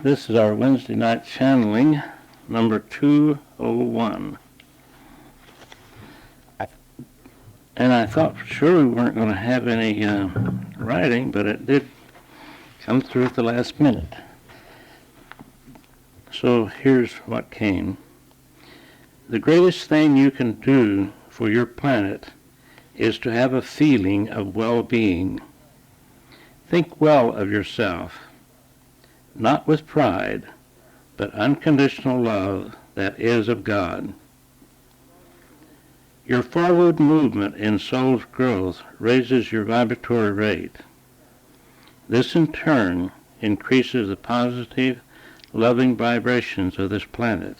This is our Wednesday night channeling, number 201. And I thought for sure we weren't going to have any writing, but it did come through at the last minute. So here's what came. The greatest thing you can do for your planet is to have a feeling of well-being. Think well of yourself, not with pride, but unconditional love that is of God. Your forward movement in soul's growth raises your vibratory rate. This in turn increases the positive, loving vibrations of this planet.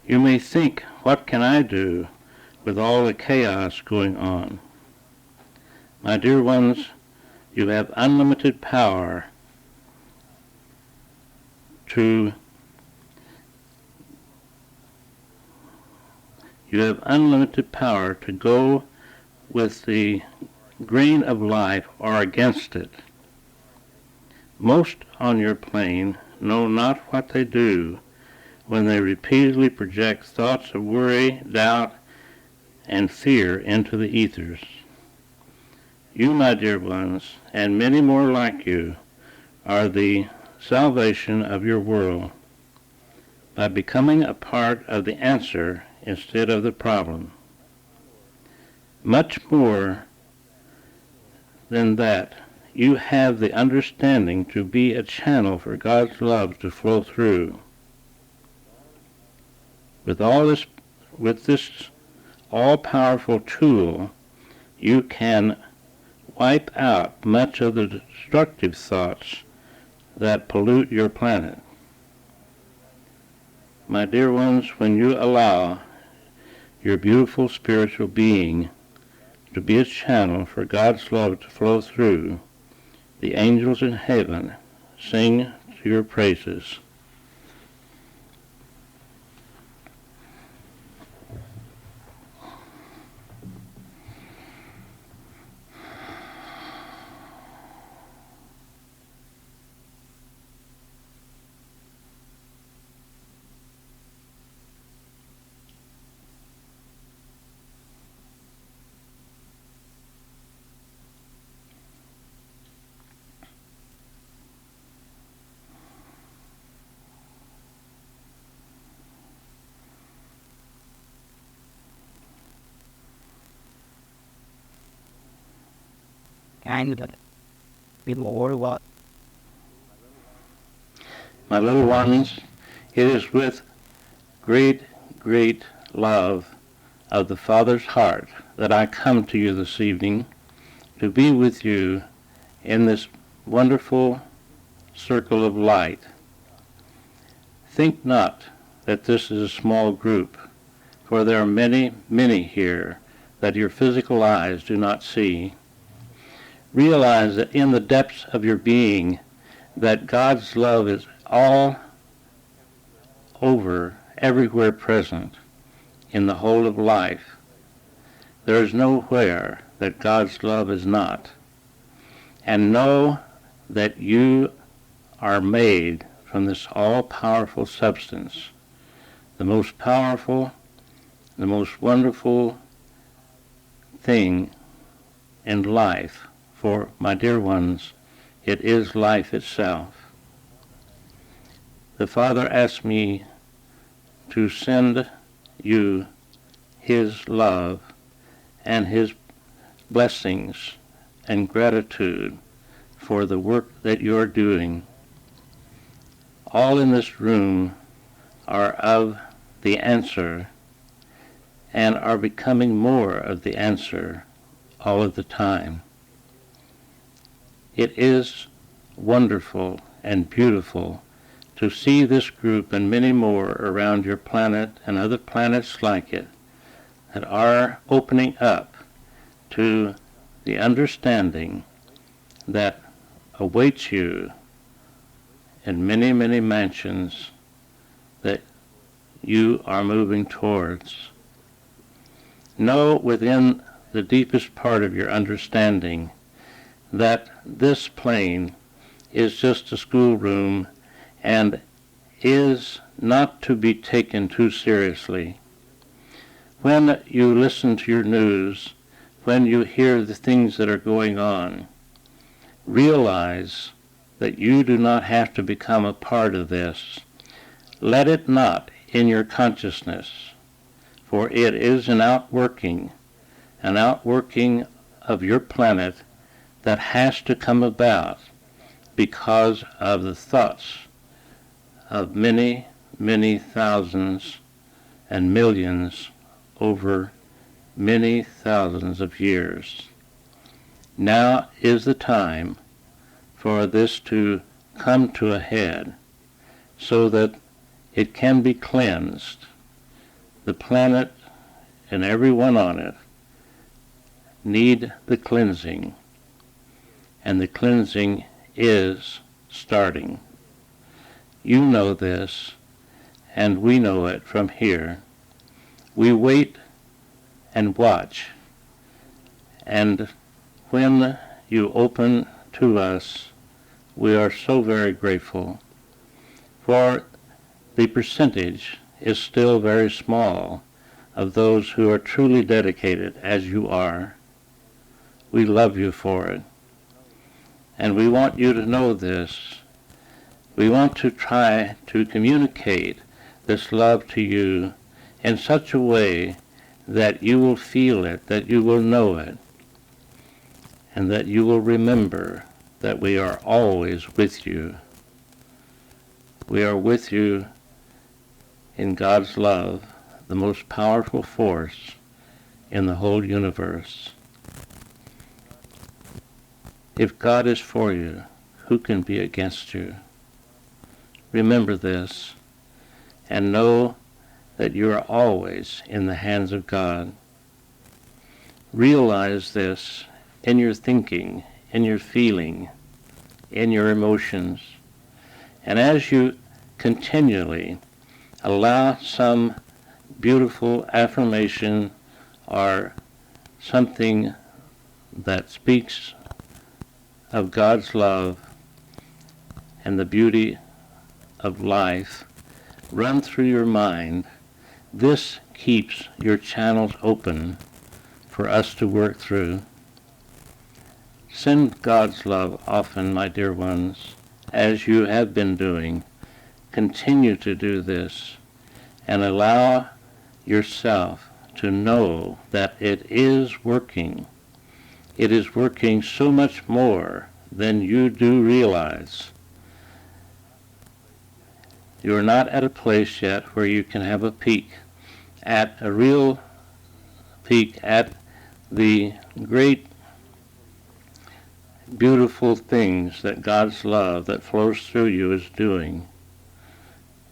You may think, what can I do with all the chaos going on? My dear ones, you have unlimited power to go with the grain of life or against it. Most on your plane know not what they do when they repeatedly project thoughts of worry, doubt, and fear into the ethers. You, my dear ones, and many more like you, are the salvation of your world by becoming a part of the answer instead of the problem. Much more than that, you have the understanding to be a channel for God's love to flow through. With this all-powerful tool, you can wipe out much of the destructive thoughts that pollute your planet. My dear ones, when you allow your beautiful spiritual being to be a channel for God's love to flow through, the angels in heaven sing to your praises. My little ones, it is with great, great love of the Father's heart that I come to you this evening to be with you in this wonderful circle of light. Think not that this is a small group, for there are many, many here that your physical eyes do not see. Realize that in the depths of your being, that God's love is all over, everywhere present, in the whole of life. There is nowhere that God's love is not. And know that you are made from this all-powerful substance, the most powerful, the most wonderful thing in life. For, my dear ones, it is life itself. The Father asked me to send you His love and His blessings and gratitude for the work that you're doing. All in this room are of the answer and are becoming more of the answer all of the time. It is wonderful and beautiful to see this group and many more around your planet and other planets like it that are opening up to the understanding that awaits you in many, many mansions that you are moving towards. Know within the deepest part of your understanding that this plane is just a schoolroom and is not to be taken too seriously. When you listen to your news, when you hear the things that are going on, realize that you do not have to become a part of this. Let it not in your consciousness, for it is an outworking of your planet that has to come about because of the thoughts of many, many thousands and millions over many thousands of years. Now is the time for this to come to a head so that it can be cleansed. The planet and everyone on it need the cleansing, and the cleansing is starting. You know this, and we know it from here. We wait and watch, and when you open to us, we are so very grateful, for the percentage is still very small of those who are truly dedicated as you are. We love you for it, and we want you to know this. We want to try to communicate this love to you in such a way that you will feel it, that you will know it, and that you will remember that we are always with you. We are with you in God's love, the most powerful force in the whole universe. If God is for you, who can be against you? Remember this, and know that you are always in the hands of God. Realize this in your thinking, in your feeling, in your emotions. And as you continually allow some beautiful affirmation or something that speaks of God's love and the beauty of life run through your mind, this keeps your channels open for us to work through. Send God's love often, my dear ones, as you have been doing. Continue to do this and allow yourself to know that it is working. It is working so much more than you do realize. You are not at a place yet where you can have a peek at a real peek at the great beautiful things that God's love that flows through you is doing.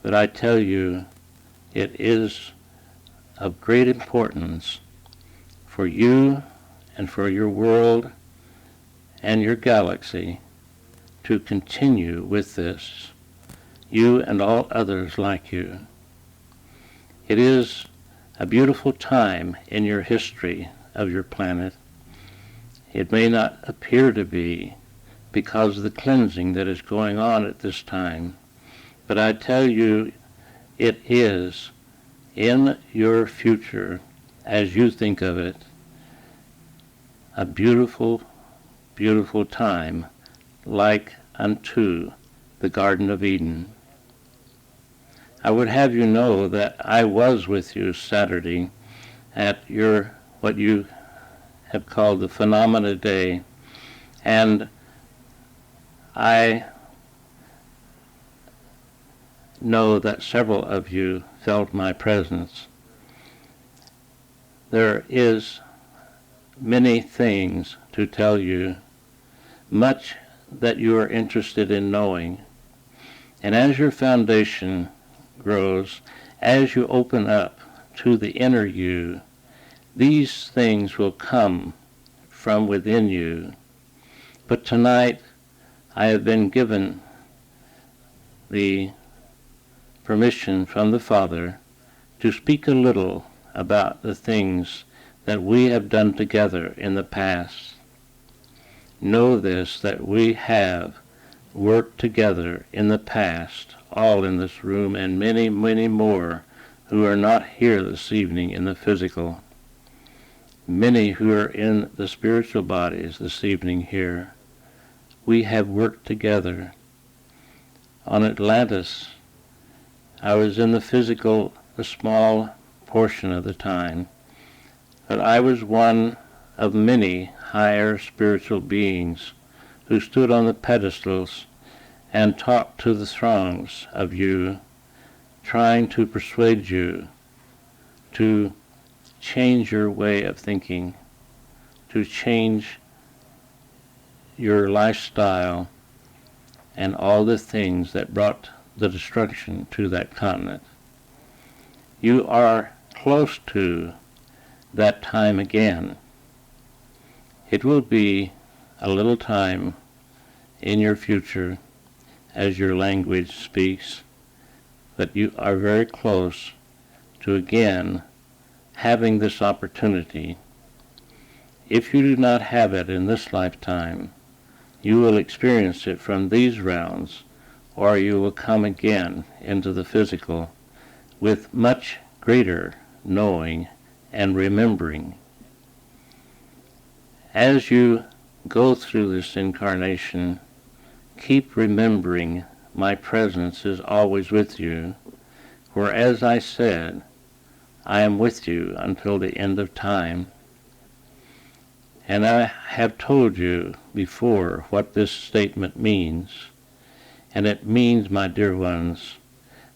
But I tell you, it is of great importance for you and for your world and your galaxy to continue with this, you and all others like you. It is a beautiful time in your history of your planet. It may not appear to be because of the cleansing that is going on at this time, but I tell you, it is in your future, as you think of it, a beautiful, beautiful time, like unto the Garden of Eden. I would have you know that I was with you Saturday at your, what you have called the Phenomena Day, and I know that several of you felt my presence. There is many things to tell you, much that you are interested in knowing, and as your foundation grows, as you open up to the inner you, these things will come from within you. But tonight I have been given the permission from the Father to speak a little about the things that we have done together in the past. Know this, that we have worked together in the past, all in this room, and many, many more who are not here this evening in the physical. Many who are in the spiritual bodies this evening here. We have worked together. On Atlantis, I was in the physical a small portion of the time, but I was one of many higher spiritual beings who stood on the pedestals and talked to the throngs of you, trying to persuade you to change your way of thinking, to change your lifestyle and all the things that brought the destruction to that continent. You are close to that time again. It will be a little time in your future as your language speaks, but you are very close to again having this opportunity. If you do not have it in this lifetime, you will experience it from these rounds, or you will come again into the physical with much greater knowing and remembering. As you go through this incarnation, keep remembering my presence is always with you, for as I said, I am with you until the end of time. And I have told you before what this statement means, and it means, my dear ones,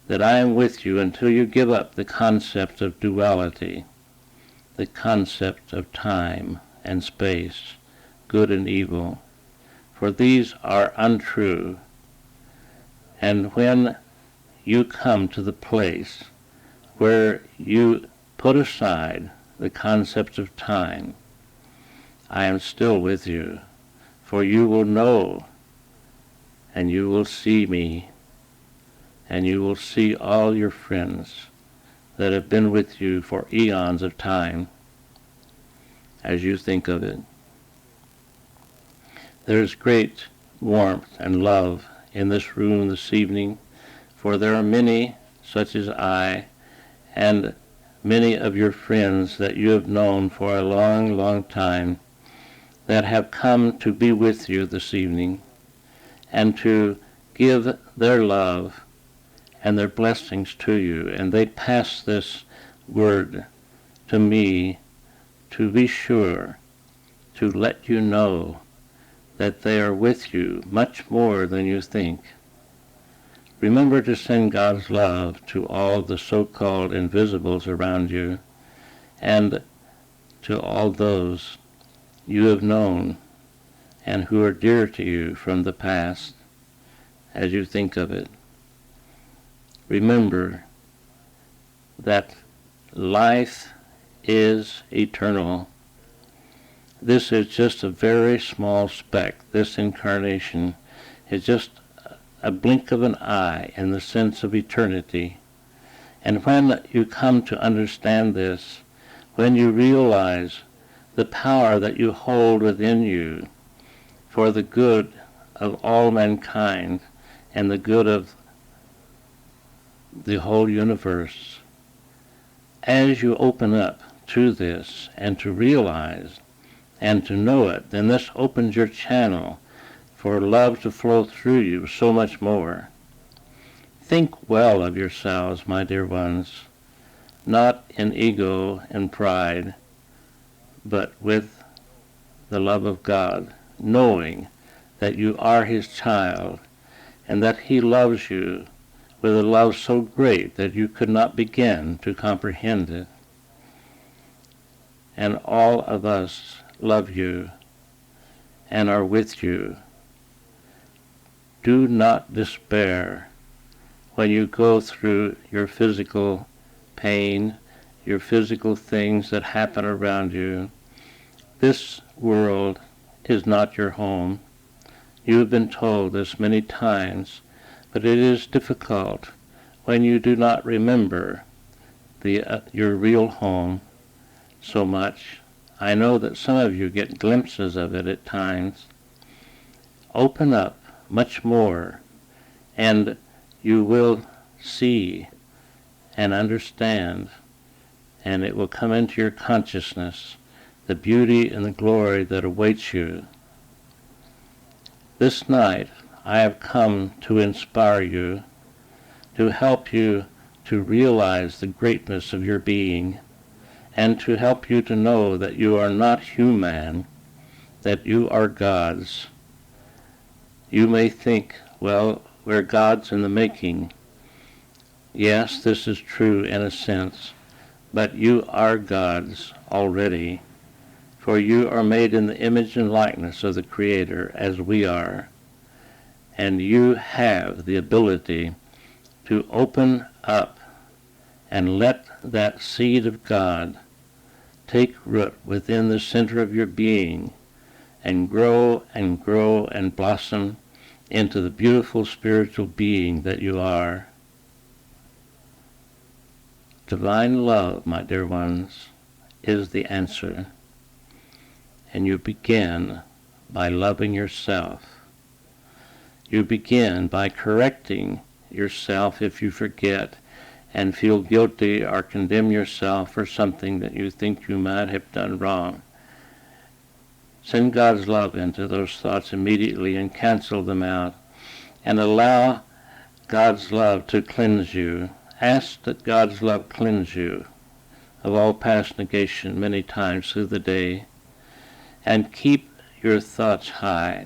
that I am with you until you give up the concept of duality, the concept of time and space, good and evil, for these are untrue. And when you come to the place where you put aside the concept of time, I am still with you, for you will know, and you will see me, and you will see all your friends that have been with you for eons of time, as you think of it. There is great warmth and love in this room this evening, for there are many, such as I, and many of your friends that you have known for a long, long time, that have come to be with you this evening and to give their love and their blessings to you. And they pass this word to me to be sure to let you know that they are with you much more than you think. Remember to send God's love to all the so-called invisibles around you and to all those you have known and who are dear to you from the past as you think of it. Remember that life is eternal. This is just a very small speck. This incarnation is just a blink of an eye in the sense of eternity. And when you come to understand this, when you realize the power that you hold within you for the good of all mankind and the good of the whole universe, as you open up to this and to realize and to know it, then this opens your channel for love to flow through you so much more. Think well of yourselves, my dear ones, not in ego and pride, but with the love of God, knowing that you are His child and that He loves you with a love so great that you could not begin to comprehend it. And all of us love you and are with you. Do not despair when you go through your physical pain, your physical things that happen around you. This world is not your home. You have been told this many times, but it is difficult when you do not remember your real home so much. I know that some of you get glimpses of it at times. Open up, much more, and you will see and understand, and it will come into your consciousness, the beauty and the glory that awaits you. This night I have come to inspire you, to help you to realize the greatness of your being, and to help you to know that you are not human, that you are God's. You may think, well, we're God's in the making. Yes, this is true in a sense, but you are God's already, for you are made in the image and likeness of the Creator as we are, and you have the ability to open up and let that seed of God take root within the center of your being and grow and blossom into the beautiful spiritual being that you are. Divine love, my dear ones, is the answer. And you begin by loving yourself. You begin by correcting yourself if you forget and feel guilty or condemn yourself for something that you think you might have done wrong. Send God's love into those thoughts immediately and cancel them out, and allow God's love to cleanse you. Ask that God's love cleanse you of all past negation many times through the day, and keep your thoughts high.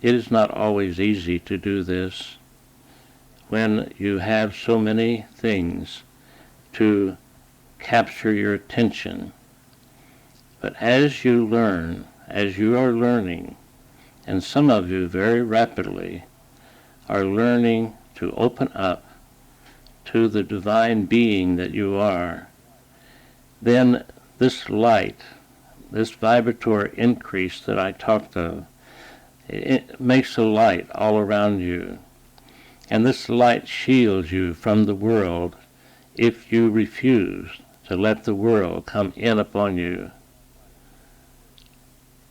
It is not always easy to do this when you have so many things to capture your attention. But as you learn, as you are learning, and some of you very rapidly are learning to open up to the divine being that you are, then this light, this vibratory increase that I talked of, it makes a light all around you. And this light shields you from the world if you refuse to let the world come in upon you.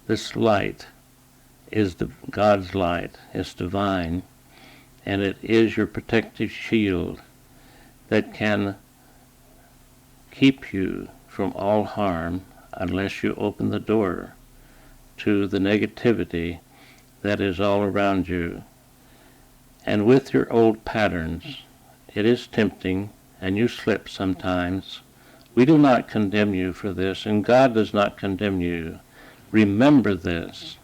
This light is God's light. It's divine, and it is your protective shield that can keep you from all harm unless you open the door to the negativity that is all around you. And with your old patterns, it is tempting, and you slip sometimes. We do not condemn you for this, and God does not condemn you. Remember this.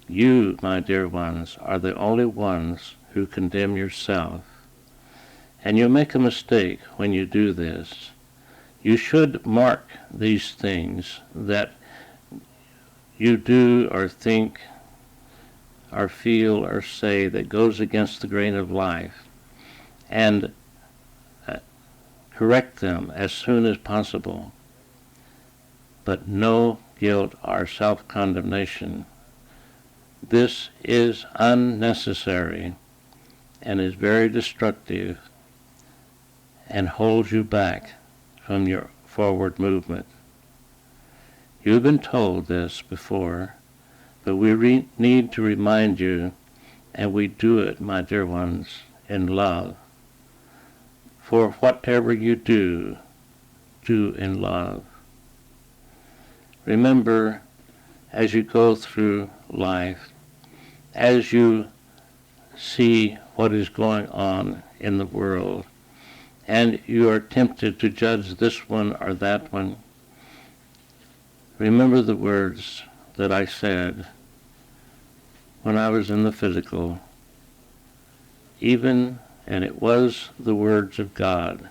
You, my dear ones, are the only ones who condemn yourself. And you make a mistake when you do this. You should mark these things that you do or think or feel or say that goes against the grain of life, and correct them as soon as possible. But no guilt or self-condemnation. This is unnecessary and is very destructive and holds you back from your forward movement. You've been told this before, but we need to remind you, and we do it, my dear ones, in love. For whatever you do, do in love. Remember, as you go through life, as you see what is going on in the world, and you are tempted to judge this one or that one, remember the words that I said when I was in the physical, and it was the words of God.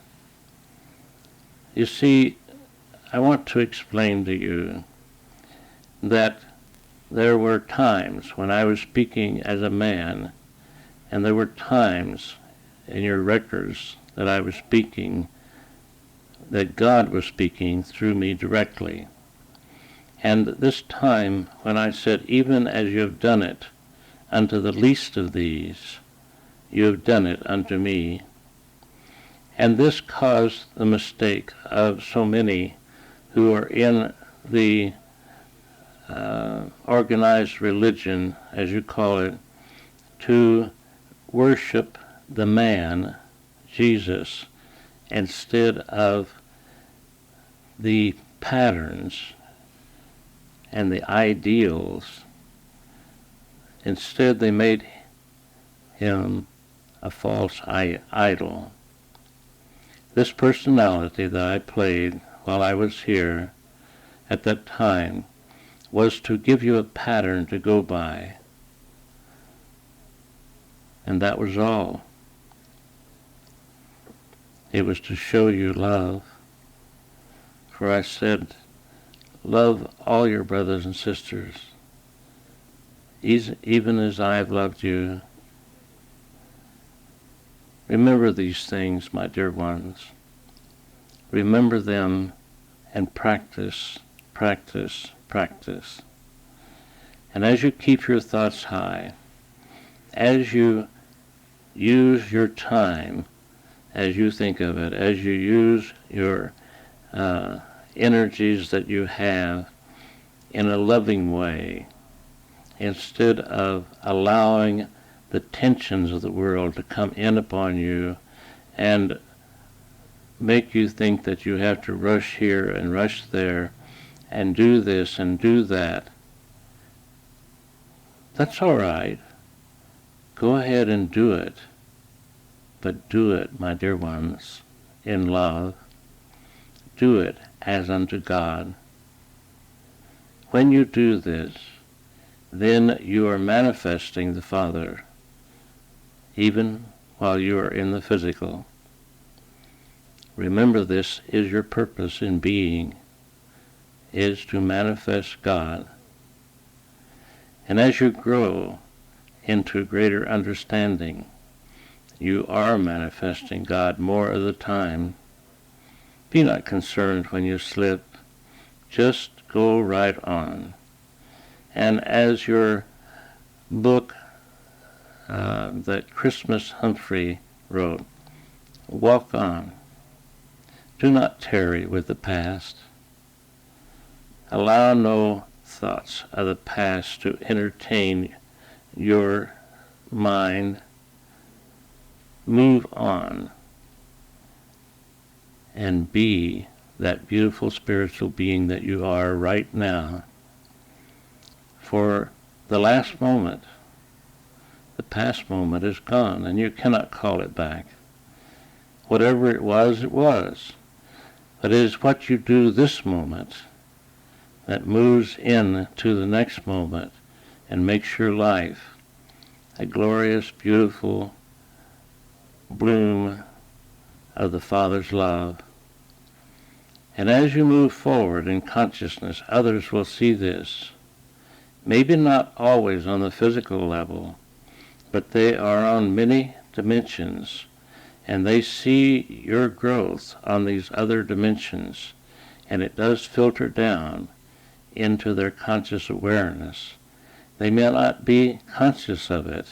You see, I want to explain to you that there were times when I was speaking as a man, and there were times in your records that I was speaking, that God was speaking through me directly. And this time when I said, even as you have done it unto the least of these, you have done it unto me. And this caused the mistake of so many who are in the organized religion, as you call it, to worship the man, Jesus, instead of the patterns and the ideals. Instead, they made him a false idol. This personality that I played while I was here at that time was to give you a pattern to go by. And that was all. It was to show you love. For I said, love all your brothers and sisters, even as I have loved you. Remember these things, my dear ones. Remember them and practice, practice, practice. And as you keep your thoughts high, as you use your time, as you think of it, as you use your energies that you have in a loving way, instead of allowing the tensions of the world to come in upon you and make you think that you have to rush here and rush there and do this and do that. That's all right. Go ahead and do it. But do it, my dear ones, in love. Do it as unto God. When you do this, then you are manifesting the Father, even while you are in the physical. Remember, this is your purpose in being, is to manifest God. And as you grow into greater understanding, you are manifesting God more of the time. Be not concerned when you slip. Just go right on. And as your book that Christmas Humphrey wrote, walk on. Do not tarry with the past. Allow no thoughts of the past to entertain your mind. Move on and be that beautiful spiritual being that you are right now. For the last moment, the past moment is gone, and you cannot call it back. Whatever it was, it was. But it is what you do this moment that moves into the next moment and makes your life a glorious, beautiful bloom of the Father's love. And as you move forward in consciousness, others will see this. Maybe not always on the physical level, but they are on many dimensions, and they see your growth on these other dimensions, and it does filter down into their conscious awareness. They may not be conscious of it,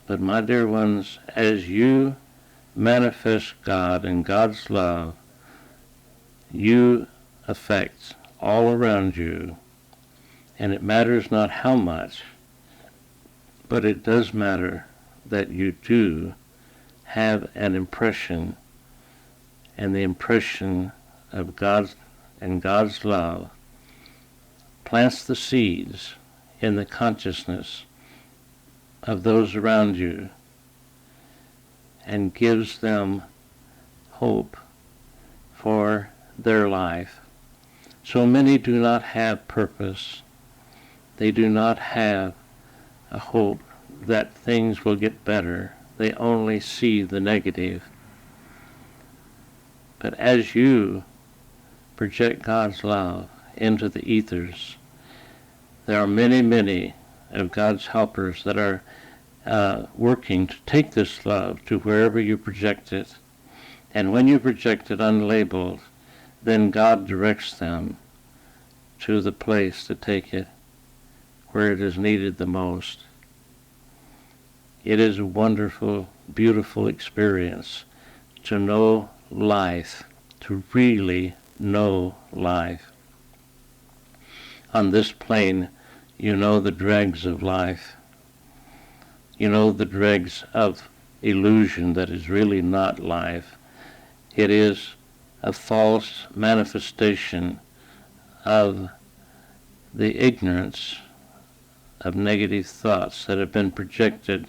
but my dear ones, as you manifest God and God's love, you affect all around you, and it matters not how much, but it does matter that you do have an impression, and the impression of God's and God's love plants the seeds in the consciousness of those around you and gives them hope for their life. So many do not have purpose. They do not have a hope that things will get better. They only see the negative. But as you project God's love into the ethers, there are many, many of God's helpers that are working to take this love to wherever you project it. And when you project it unlabeled, then God directs them to the place to take it where it is needed the most. It is a wonderful, beautiful experience to know life, to really know life. on this plane, you know the dregs of life. You know the dregs of illusion that is really not life. It is a false manifestation of the ignorance of negative thoughts that have been projected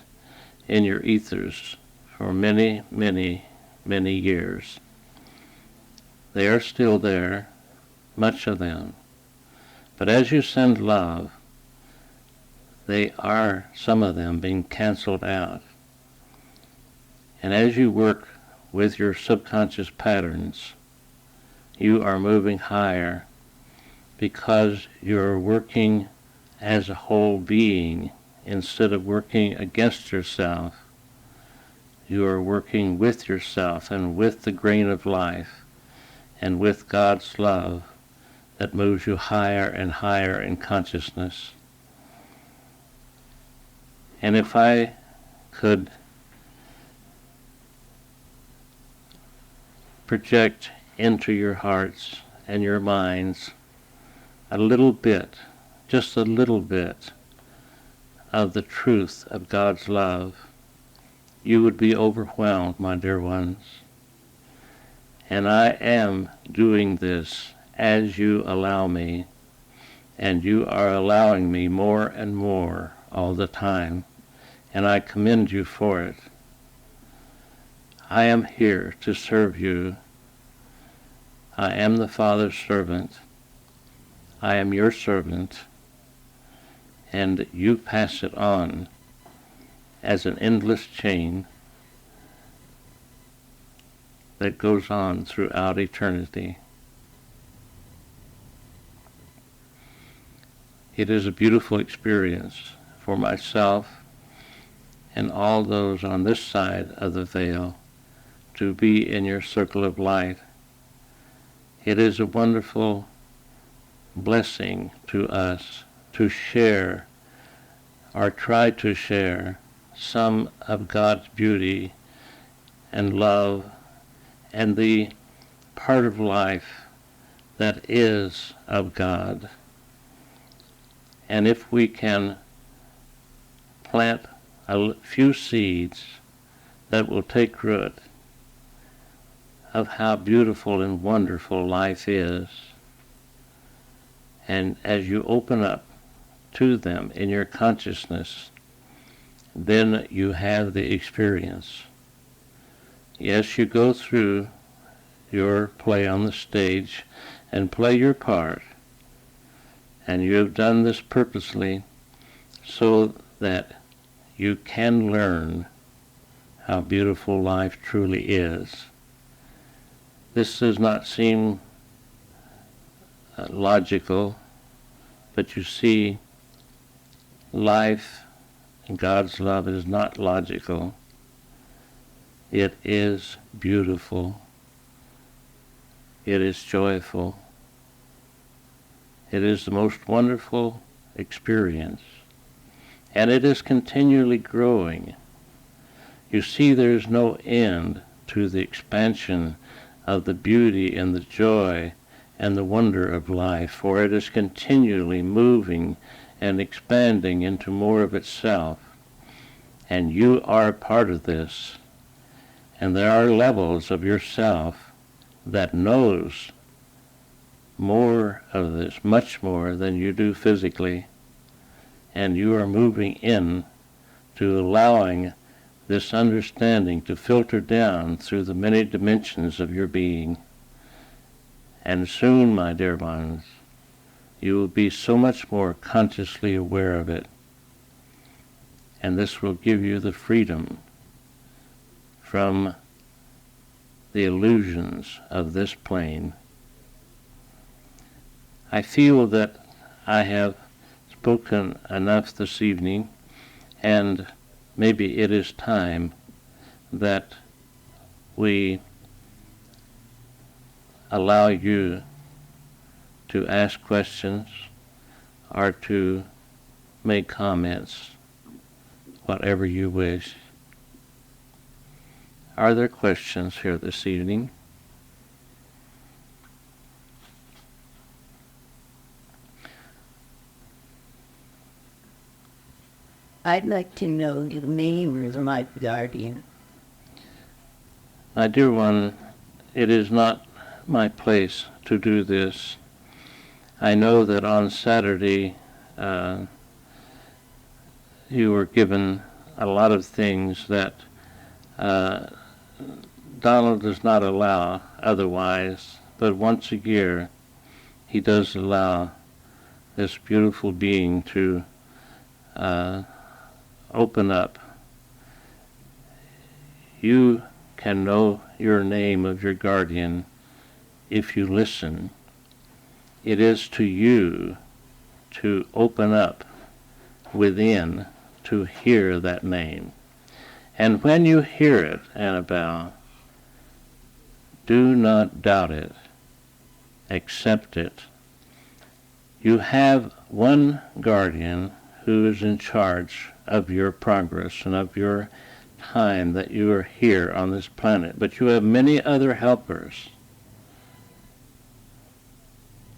in your ethers for many, many, many years. They are still there, much of them. But as you send love, they are, some of them, being canceled out. And as you work with your subconscious patterns, you are moving higher because you're working as a whole being instead of working against yourself. You are working with yourself and with the grain of life and with God's love that moves you higher and higher in consciousness. And if I could project into your hearts and your minds a little bit, just a little bit, of the truth of God's love, you would be overwhelmed, my dear ones. And I am doing this as you allow me, and you are allowing me more and more all the time, and I commend you for it. I am here to serve you. I am the Father's servant. I am your servant, and you pass it on as an endless chain that goes on throughout eternity. It is a beautiful experience for myself and all those on this side of the veil to be in your circle of light. It is a wonderful blessing to us to share or try to share some of God's beauty and love and the part of life that is of God. And if we can plant a few seeds that will take root of how beautiful and wonderful life is, and as you open up to them in your consciousness, then you have the experience. Yes, you go through your play on the stage and play your part, and you have done this purposely so that you can learn how beautiful life truly is. This does not seem logical, but you see, life and God's love is not logical. It is beautiful. It is joyful. It is the most wonderful experience, and it is continually growing. You see, there is no end to the expansion of the beauty and the joy and the wonder of life, for it is continually moving and expanding into more of itself. And you are a part of this. And there are levels of yourself that knows more of this, much more than you do physically. And you are moving in to allowing this understanding to filter down through the many dimensions of your being. And soon, my dear ones, you will be so much more consciously aware of it. And this will give you the freedom from the illusions of this plane. I feel that I have spoken enough this evening, and maybe it is time that we allow you to ask questions or to make comments, whatever you wish. Are there questions here this evening? I'd like to know the name of my guardian. My dear one, it is not my place to do this. I know that on Saturday you were given a lot of things that Donald does not allow otherwise, but once a year he does allow this beautiful being to open up. You can know your name of your guardian if you listen. It is to you to open up within to hear that name. And when you hear it, Annabelle, do not doubt it. Accept it. You have one guardian who is in charge of your progress and of your time that you are here on this planet, but you have many other helpers.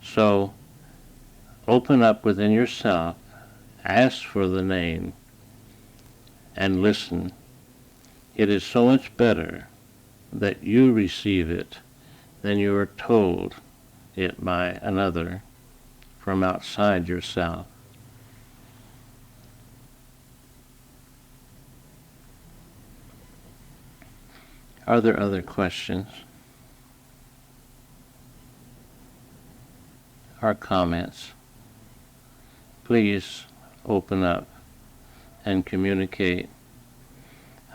So open up within yourself, ask for the name, and listen. It is so much better that you receive it than you are told it by another from outside yourself. Are there other questions or comments? Please open up and communicate.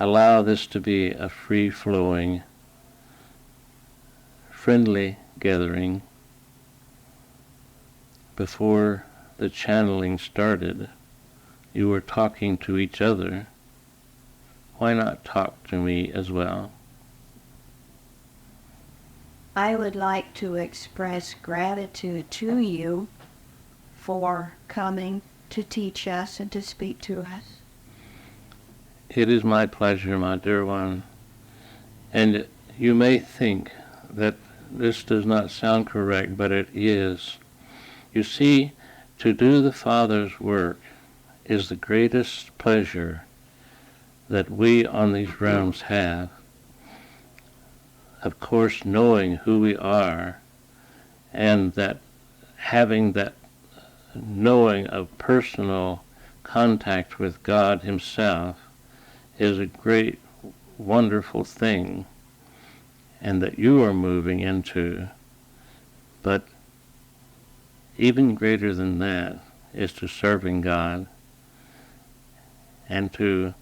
Allow this to be a free-flowing, friendly gathering. Before the channeling started, you were talking to each other. Why not talk to me as well? I would like to express gratitude to you for coming to teach us and to speak to us. It is my pleasure, my dear one. And you may think that this does not sound correct, but it is. You see, to do the Father's work is the greatest pleasure that we on these realms have. Of course, knowing who we are and that having that knowing of personal contact with God Himself is a great, wonderful thing, and that you are moving into. But even greater than that is to serving God and to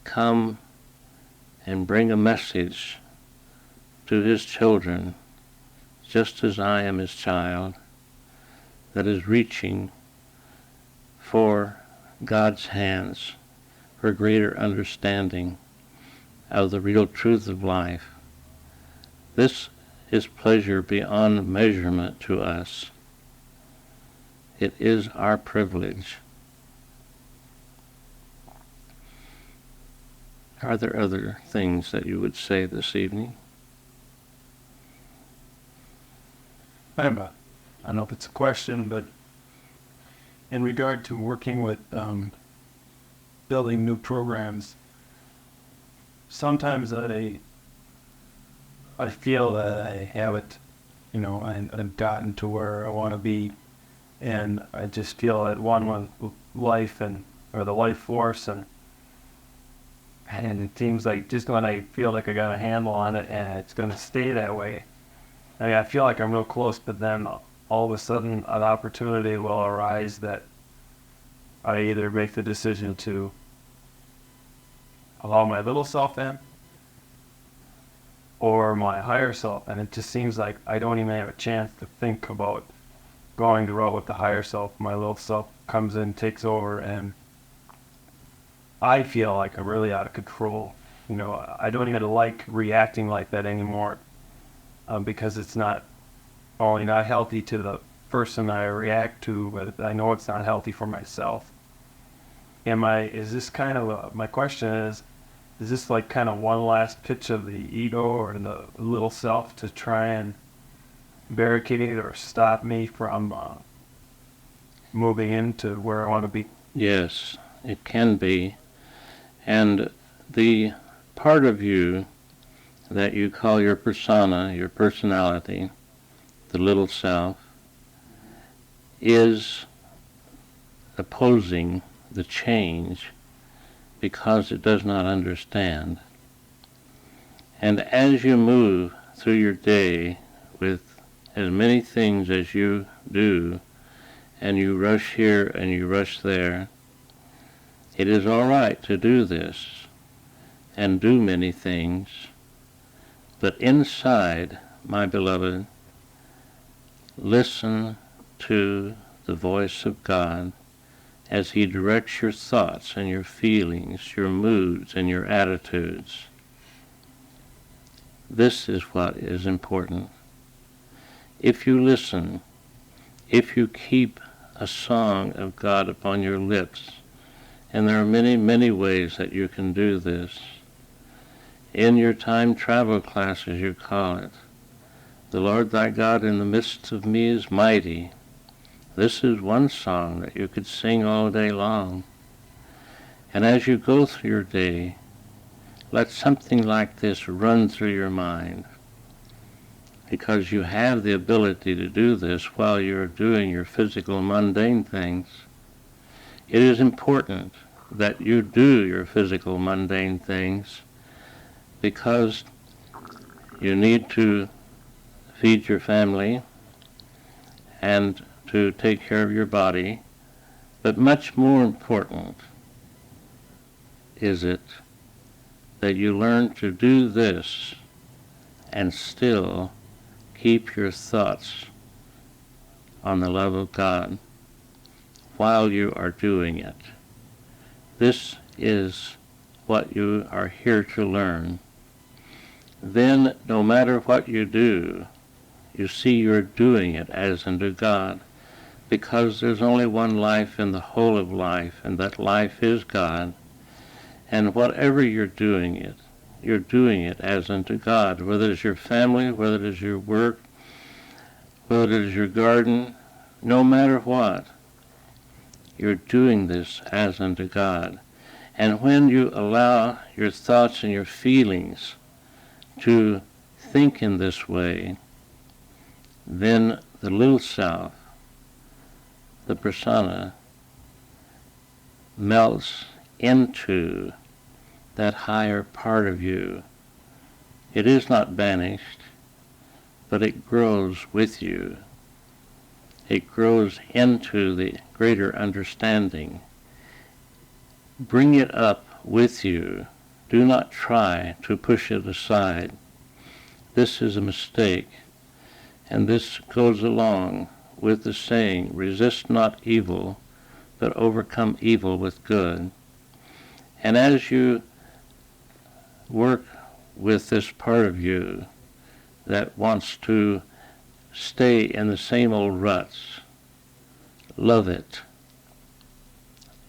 come and bring a message to His children, just as I am His child, that is reaching for God's hands for greater understanding of the real truth of life. This is pleasure beyond measurement to us. It is our privilege. Are there other things that you would say this evening? I don't know if it's a question, but in regard to working with building new programs, sometimes I feel that I have it, I've gotten to where I want to be, and I just feel at one with life or the life force, and it seems like just when I feel like I got a handle on it and it's going to stay that way, I feel like I'm real close, but then all of a sudden an opportunity will arise that I either make the decision to allow my little self in or my higher self, and it just seems like I don't even have a chance to think about going the route with the higher self. My little self comes in, takes over, and I feel like I'm really out of control. I don't even like reacting like that anymore. Because it's not only not healthy to the person I react to, but I know it's not healthy for myself. Is this kind of, my question is this like kind of one last pitch of the ego or the little self to try and barricade it or stop me from moving into where I want to be? Yes, It can be. And the part of you that you call your persona, your personality, the little self, is opposing the change because it does not understand. And as you move through your day with as many things as you do, and you rush here and you rush there, it is all right to do this and do many things, but inside, my beloved, listen to the voice of God as He directs your thoughts and your feelings, your moods and your attitudes. This is what is important. If you listen, if you keep a song of God upon your lips, and there are many, many ways that you can do this. In your time travel class, as you call it, the Lord thy God in the midst of me is mighty. This is one song that you could sing all day long. And as you go through your day, let something like this run through your mind, because you have the ability to do this while you're doing your physical mundane things. It is important that you do your physical mundane things because you need to feed your family and to take care of your body, but much more important is it that you learn to do this and still keep your thoughts on the love of God while you are doing it. This is what you are here to learn. Then, no matter what you do, you see you're doing it as unto God, because there's only one life in the whole of life, and that life is God. And whatever you're doing it as unto God, whether it's your family, whether it is your work, whether it is your garden, no matter what, you're doing this as unto God. And when you allow your thoughts and your feelings to think in this way, then the little self, the persona, melts into that higher part of you. It is not banished, but it grows with you. It grows into the greater understanding. Bring it up with you. Do not try to push it aside. This is a mistake, and this goes along with the saying, resist not evil, but overcome evil with good. And as you work with this part of you that wants to stay in the same old ruts, love it.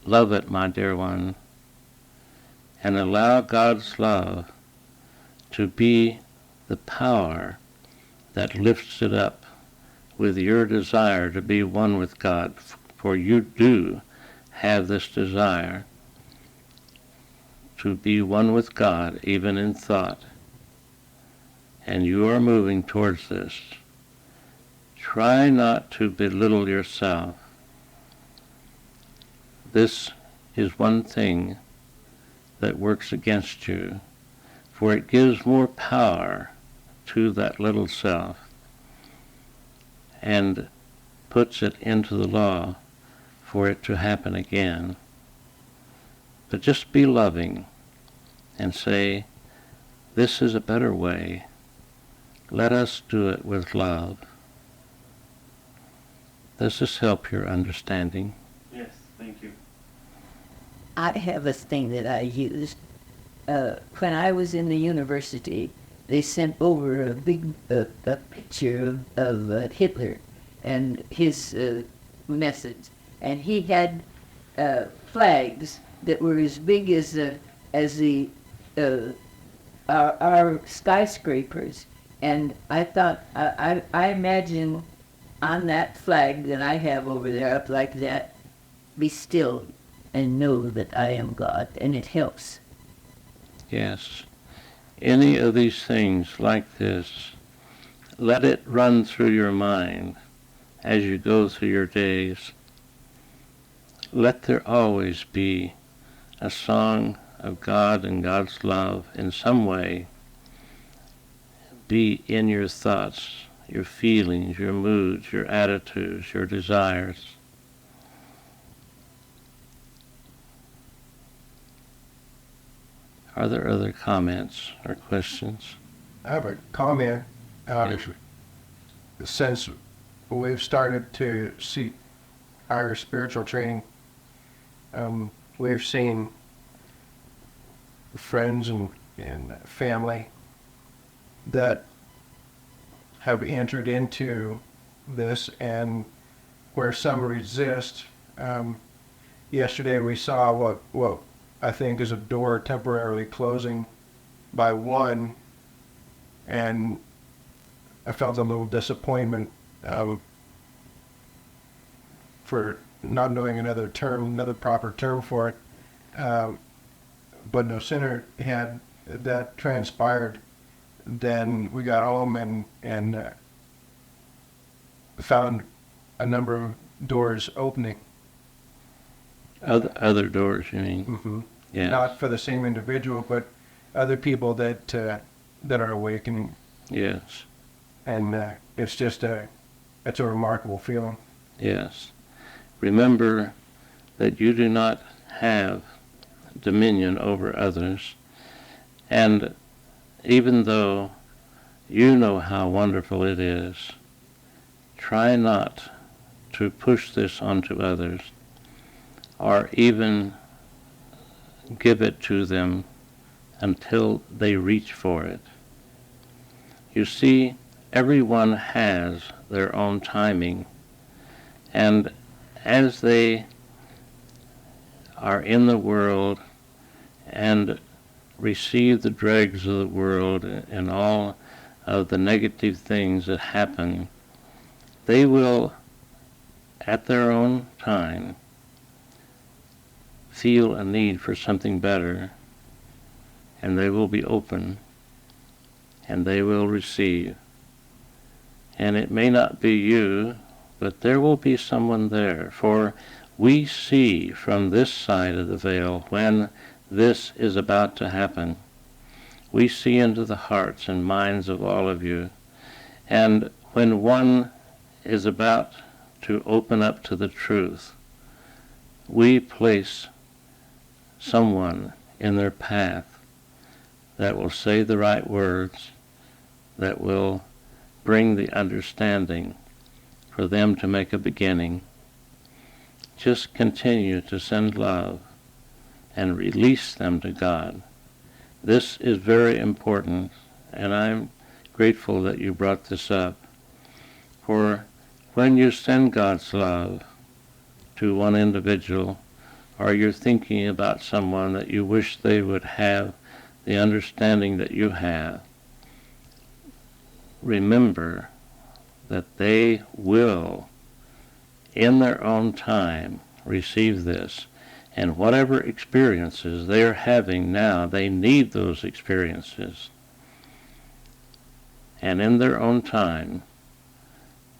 Love it, my dear one, and allow God's love to be the power that lifts it up with your desire to be one with God, for you do have this desire to be one with God, even in thought, and you are moving towards this. Try not to belittle yourself. This is one thing that works against you, for it gives more power to that little self and puts it into the law for it to happen again. But just be loving and say, this is a better way. Let us do it with love. Does this help your understanding? Yes, thank you. I have a thing that I use. When I was in the university, they sent over a big a picture of Hitler and his methods, and he had flags that were as big as the our skyscrapers. And I thought, I imagine on that flag that I have over there up like that, be still. and know that I am God, and it helps. Yes. Any of these things like this, let it run through your mind as you go through your days. Let there always be a song of God and God's love in some way be in your thoughts, your feelings, your moods, your attitudes, your desires. Are there other comments or questions? I have a comment. Since we've started to see our spiritual training, we've seen friends and family that have entered into this, and where some resist. Yesterday we saw what I think is a door temporarily closing by one, and I felt a little disappointment for not knowing another proper term for it. But no sooner had that transpired than we got home and found a number of doors opening. Other doors, you mean? Mm-hmm. Yeah. Not for the same individual, but other people that are awakening. Yes. And it's just it's a remarkable feeling. Yes. Remember that you do not have dominion over others, and even though you know how wonderful it is, try not to push this onto others or even give it to them until they reach for it. You see, everyone has their own timing, and as they are in the world and receive the dregs of the world and all of the negative things that happen, they will, at their own time, feel a need for something better, and they will be open, and they will receive. And it may not be you, but there will be someone there, for we see from this side of the veil when this is about to happen. We see into the hearts and minds of all of you, and when one is about to open up to the truth, we place someone in their path that will say the right words, that will bring the understanding for them to make a beginning. Just continue to send love and release them to God. This is very important, and I'm grateful that you brought this up. For when you send God's love to one individual, or you're thinking about someone that you wish they would have the understanding that you have, remember that they will, in their own time, receive this. And whatever experiences they are having now, they need those experiences. And in their own time,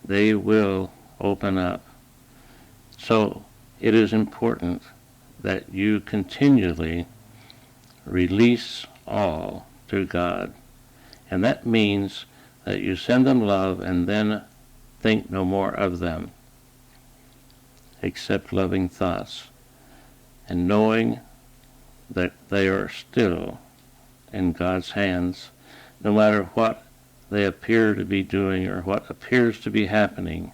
they will open up. So it is important that you continually release all to God. And that means that you send them love and then think no more of them, except loving thoughts, and knowing that they are still in God's hands, no matter what they appear to be doing or what appears to be happening.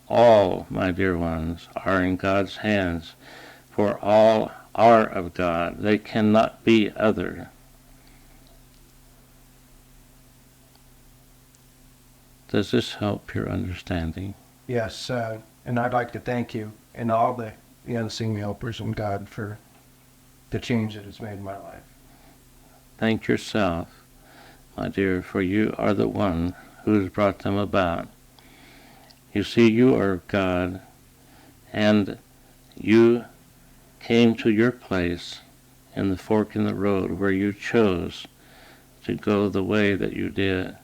All, my dear ones, are in God's hands, for all are of God. They cannot be other. Does this help your understanding? Yes, and I'd like to thank you and all the unseen helpers in God for the change that it's made in my life. Thank yourself, my dear, for you are the one who has brought them about. You see, you are God, and you came to your place in the fork in the road where you chose to go the way that you did,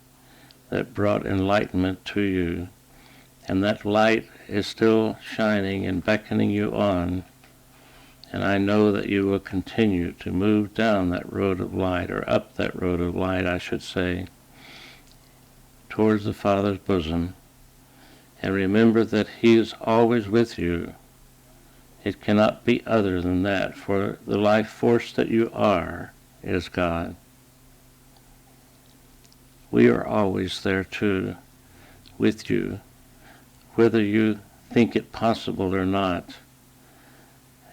that brought enlightenment to you. And that light is still shining and beckoning you on. And I know that you will continue to move down that road of light, or up that road of light, I should say, towards the Father's bosom. And remember that He is always with you. It cannot be other than that, for the life force that you are is God. We are always there too, with you, whether you think it possible or not.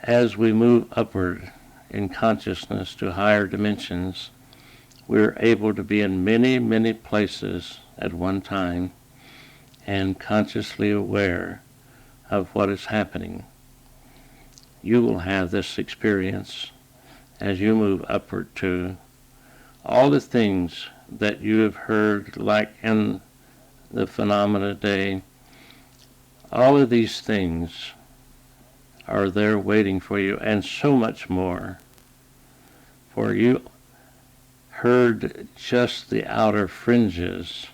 As we move upward in consciousness to higher dimensions, we're able to be in many, many places at one time and consciously aware of what is happening. You will have this experience as you move upward too. All the things that you have heard, like in the phenomena day, all of these things are there waiting for you, and so much more. For you heard just the outer fringes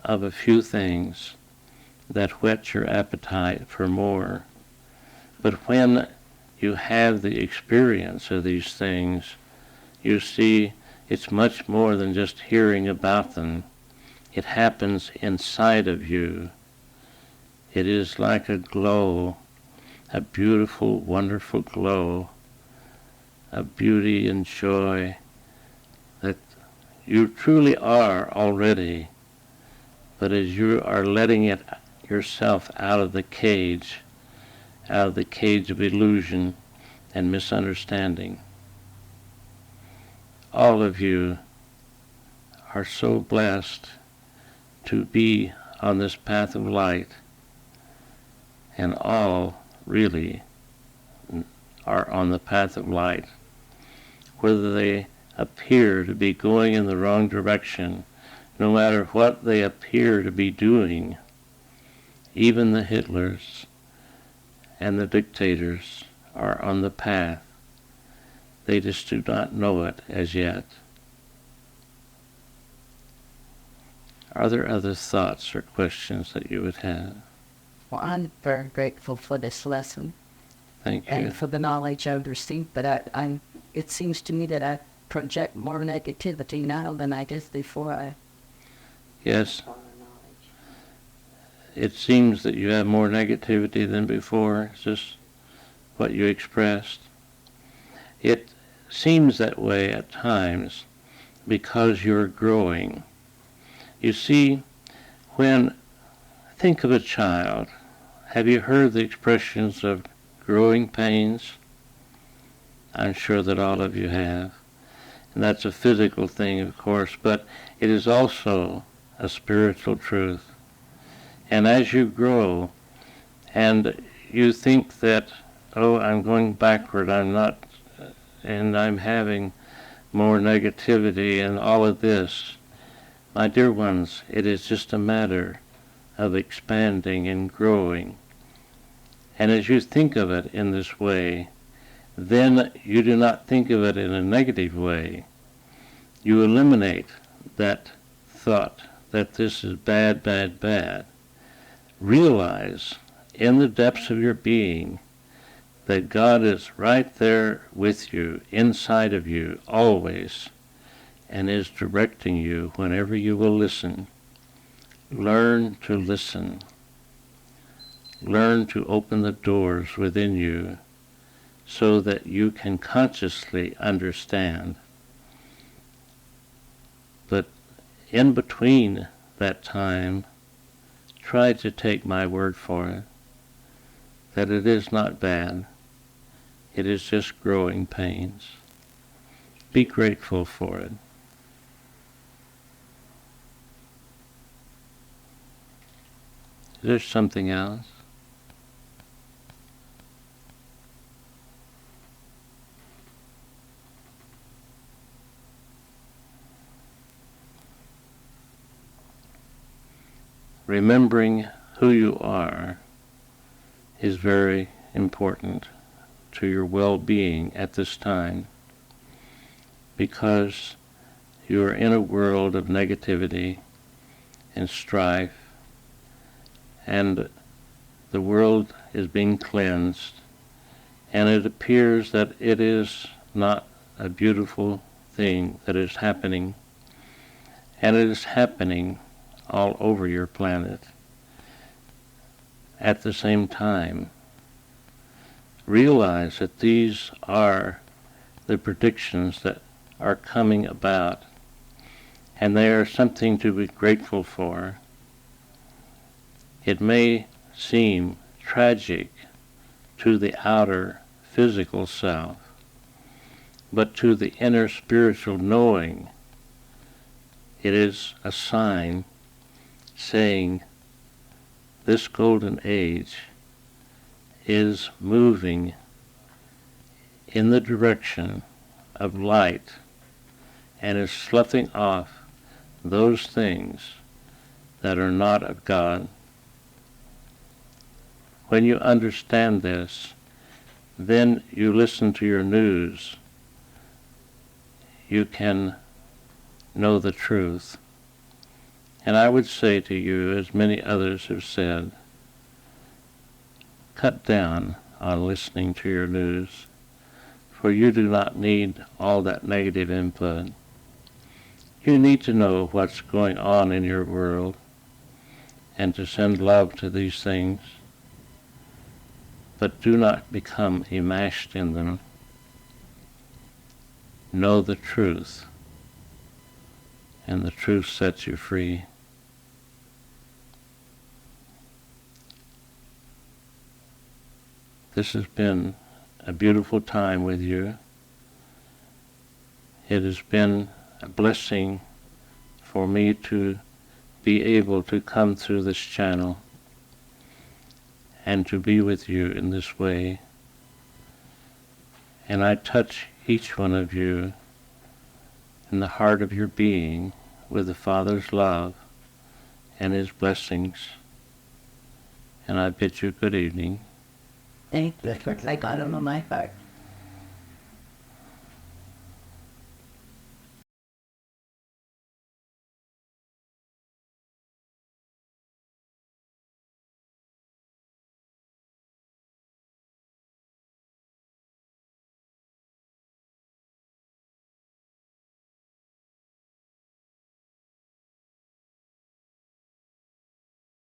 of a few things that whet your appetite for more. But when you have the experience of these things, you see it's much more than just hearing about them. It happens inside of you. It is like a glow, a beautiful, wonderful glow of beauty and joy that you truly are already. But as you are letting it yourself out of the cage of illusion and misunderstanding, all of you are so blessed to be on this path of light, and all really are on the path of light, whether they appear to be going in the wrong direction, no matter what they appear to be doing. Even the Hitlers and the dictators are on the path. They just do not know it as yet. Are there other thoughts or questions that you would have? Well, I'm very grateful for this lesson Thank you. and for the knowledge I've received, but it seems to me that I project more negativity now than I did before. Yes. It seems that you have more negativity than before. Is this what you expressed? It seems that way at times because you're growing. You see, think of a child. Have you heard the expressions of growing pains? I'm sure that all of you have. And that's a physical thing, of course, but it is also a spiritual truth. And as you grow and you think that, oh, I'm going backward, and I'm having more negativity and all of this, my dear ones, it is just a matter of expanding and growing. And as you think of it in this way, then you do not think of it in a negative way. You eliminate that thought that this is bad, bad, bad. Realize in the depths of your being that God is right there with you, inside of you, always, and is directing you whenever you will listen. Learn to listen. Learn to open the doors within you so that you can consciously understand. But in between that time, try to take my word for it, that it is not bad. It is just growing pains. Be grateful for it. Is there something else? Remembering who you are is very important. to your well-being at this time, because you are in a world of negativity and strife, and the world is being cleansed, and it appears that it is not a beautiful thing that is happening, and it is happening all over your planet. At the same time, realize that these are the predictions that are coming about, and they are something to be grateful for. It may seem tragic to the outer physical self, but to the inner spiritual knowing, it is a sign saying this golden age is moving in the direction of light and is sloughing off those things that are not of God. When you understand this, then you listen to your news. You can know the truth. And I would say to you, as many others have said, cut down on listening to your news, for you do not need all that negative input. You need to know what's going on in your world and to send love to these things, but do not become enmeshed in them. Know the truth, and the truth sets you free. This has been a beautiful time with you. It has been a blessing for me to be able to come through this channel and to be with you in this way. And I touch each one of you in the heart of your being with the Father's love and His blessings. And I bid you good evening. Thank you. That's what I got on my heart.